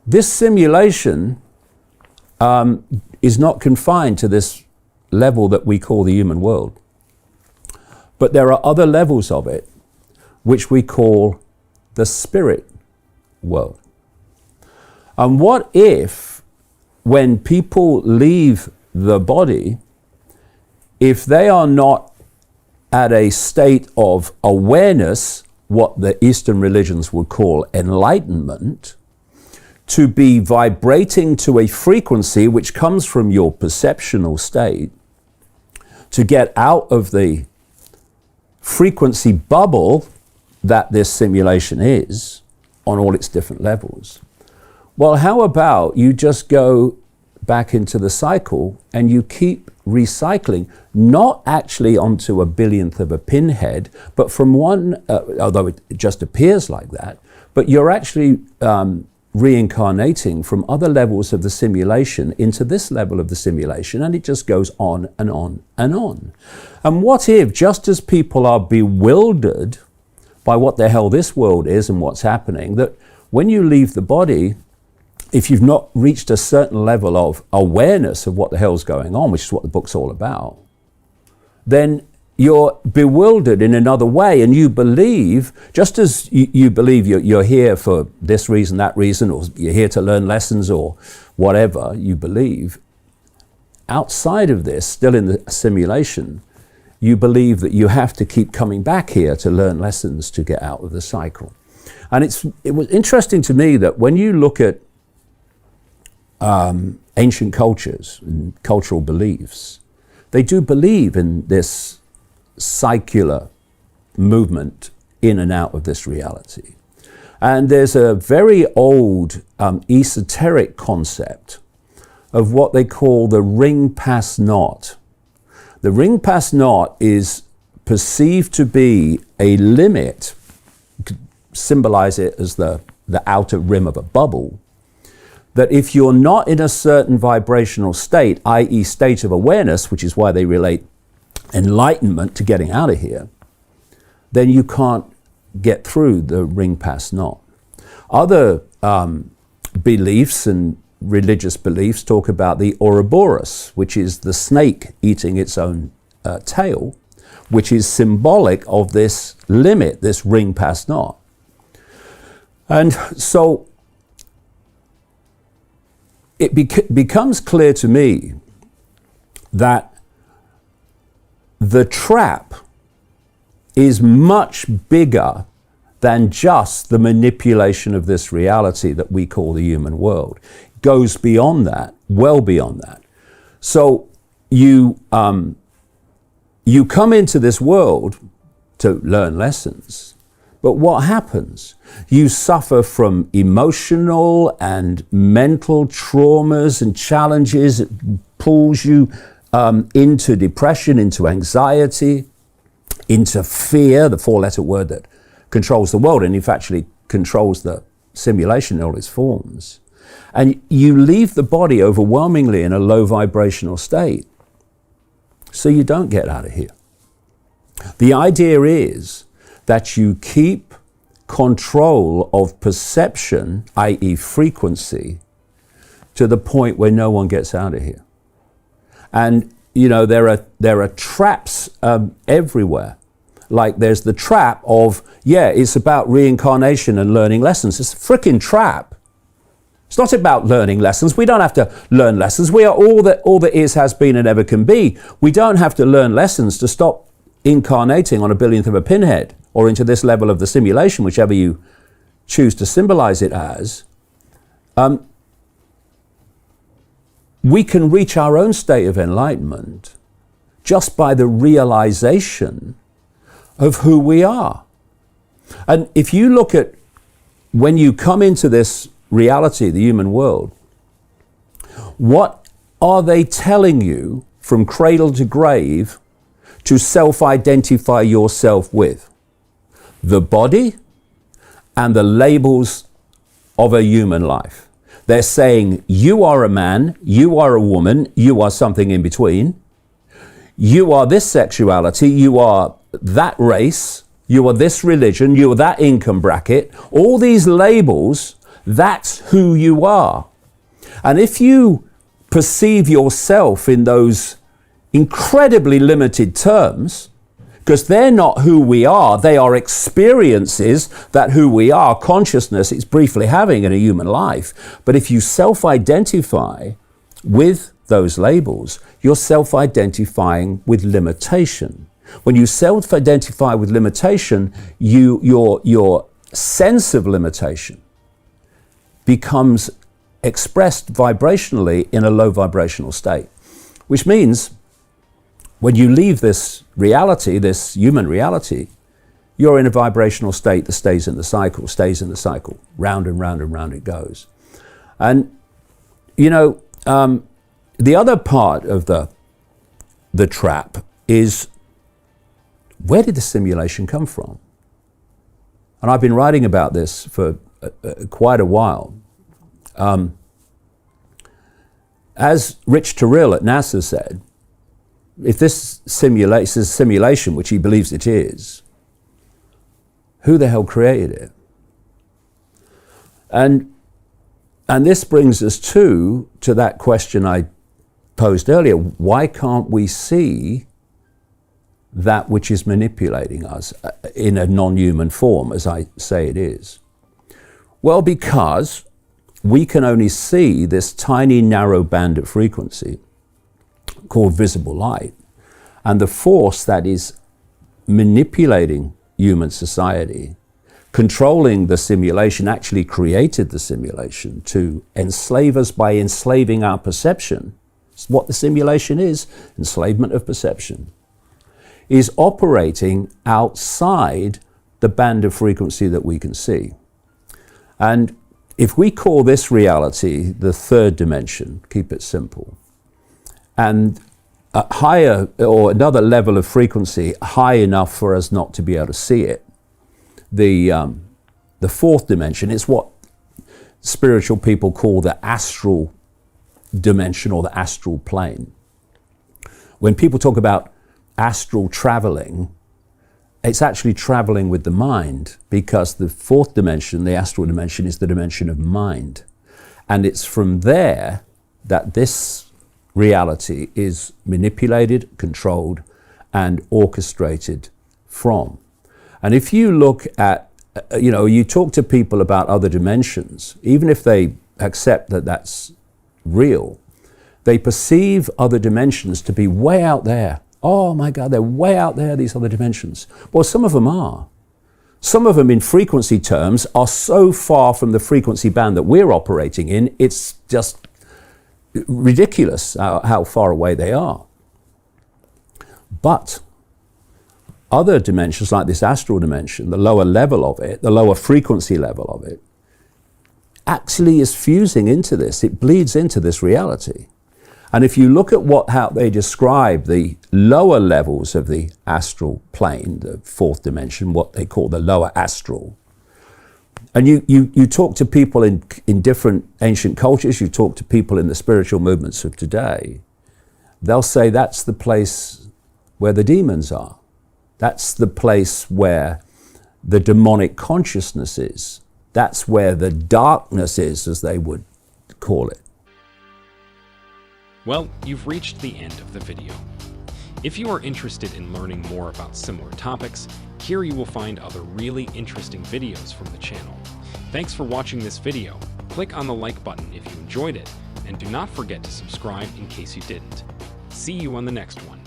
this simulation is not confined to this level that we call the human world. But there are other levels of it, which we call the spirit world. And what if, when people leave the body, if they are not at a state of awareness, what the Eastern religions would call enlightenment, to be vibrating to a frequency which comes from your perceptual state, to get out of the frequency bubble that this simulation is on all its different levels. Well, how about you just go back into the cycle and you keep recycling, not actually onto a billionth of a pinhead, but from one, although it just appears like that, but you're actually reincarnating from other levels of the simulation into this level of the simulation, and it just goes on and on and on. And what if, just as people are bewildered by what the hell this world is and what's happening, that when you leave the body, if you've not reached a certain level of awareness of what the hell's going on, which is what the book's all about, then you're bewildered in another way, and you believe, just as you believe you're here for this reason, that reason, or you're here to learn lessons or whatever you believe, outside of this, still in the simulation, you believe that you have to keep coming back here to learn lessons to get out of the cycle. And it was interesting to me that when you look at ancient cultures and cultural beliefs, they do believe in this cycler movement in and out of this reality. And there's a very old esoteric concept of what they call the ring pass knot. The ring pass knot is perceived to be a limit, you could symbolize it as the outer rim of a bubble, that if you're not in a certain vibrational state, i.e. state of awareness, which is why they relate enlightenment to getting out of here, then you can't get through the ring pass knot. Other beliefs and religious beliefs talk about the Ouroboros, which is the snake eating its own tail, which is symbolic of this limit, this ring pass knot. And so it becomes clear to me that the trap is much bigger than just the manipulation of this reality that we call the human world. It goes beyond that, well beyond that. So you come into this world to learn lessons, but what happens? You suffer from emotional and mental traumas and challenges. It pulls you into depression, into anxiety, into fear, the four-letter word that controls the world and if actually controls the simulation in all its forms. And you leave the body overwhelmingly in a low vibrational state. So you don't get out of here. The idea is that you keep control of perception, i.e. frequency, to the point where no one gets out of here. And you know, there are traps everywhere. Like there's the trap of, yeah, it's about reincarnation and learning lessons. It's a freaking trap. It's not about learning lessons. We don't have to learn lessons. We are all that is, has been, and ever can be. We don't have to learn lessons to stop incarnating on a billionth of a pinhead or into this level of the simulation, whichever you choose to symbolize it as. We can reach our own state of enlightenment just by the realization of who we are. And if you look at when you come into this reality, the human world, what are they telling you from cradle to grave to self-identify yourself with? The body and the labels of a human life. They're saying you are a man, you are a woman, you are something in between. You are this sexuality, you are that race, you are this religion, you are that income bracket. All these labels That's who you are. And if you perceive yourself in those incredibly limited terms, because they're not who we are, they are experiences that who we are, consciousness is briefly having in a human life. But if you self-identify with those labels, you're self-identifying with limitation. When you self-identify with limitation, your sense of limitation becomes expressed vibrationally in a low vibrational state, which means when you leave this reality, this human reality, you're in a vibrational state that stays in the cycle, round and round and round it goes. And, you know, the other part of the trap is, where did the simulation come from? And I've been writing about this for quite a while. As Rich Terrell at NASA said, if this is a simulation, which he believes it is, who the hell created it? And this brings us to that question I posed earlier. Why can't we see that which is manipulating us in a non-human form, as I say it is? Well, because we can only see this tiny narrow band of frequency called visible light, and the force that is manipulating human society, controlling the simulation, actually created the simulation to enslave us by enslaving our perception. It's what the simulation is, enslavement of perception, is operating outside the band of frequency that we can see. And if we call this reality the third dimension, keep it simple, and a higher or another level of frequency high enough for us not to be able to see it, the fourth dimension is what spiritual people call the astral dimension or the astral plane. When people talk about astral traveling, it's actually traveling with the mind, because the fourth dimension, the astral dimension, is the dimension of mind. And it's from there that this reality is manipulated, controlled, and orchestrated from. And if you look at, you talk to people about other dimensions, even if they accept that that's real, they perceive other dimensions to be way out there. Oh my God, they're way out there, these other dimensions. Well, some of them are. Some of them in frequency terms are so far from the frequency band that we're operating in, it's just ridiculous how far away they are. But other dimensions, like this astral dimension, the lower level of it, the lower frequency level of it, actually is fusing into this. It bleeds into this reality. And if you look at how they describe the lower levels of the astral plane, the fourth dimension, what they call the lower astral, and you talk to people in different ancient cultures, you talk to people in the spiritual movements of today, they'll say that's the place where the demons are. That's the place where the demonic consciousness is. That's where the darkness is, as they would call it. Well, you've reached the end of the video. If you are interested in learning more about similar topics, here you will find other really interesting videos from the channel. Thanks for watching this video. Click on the like button if you enjoyed it, and do not forget to subscribe in case you didn't. See you on the next one.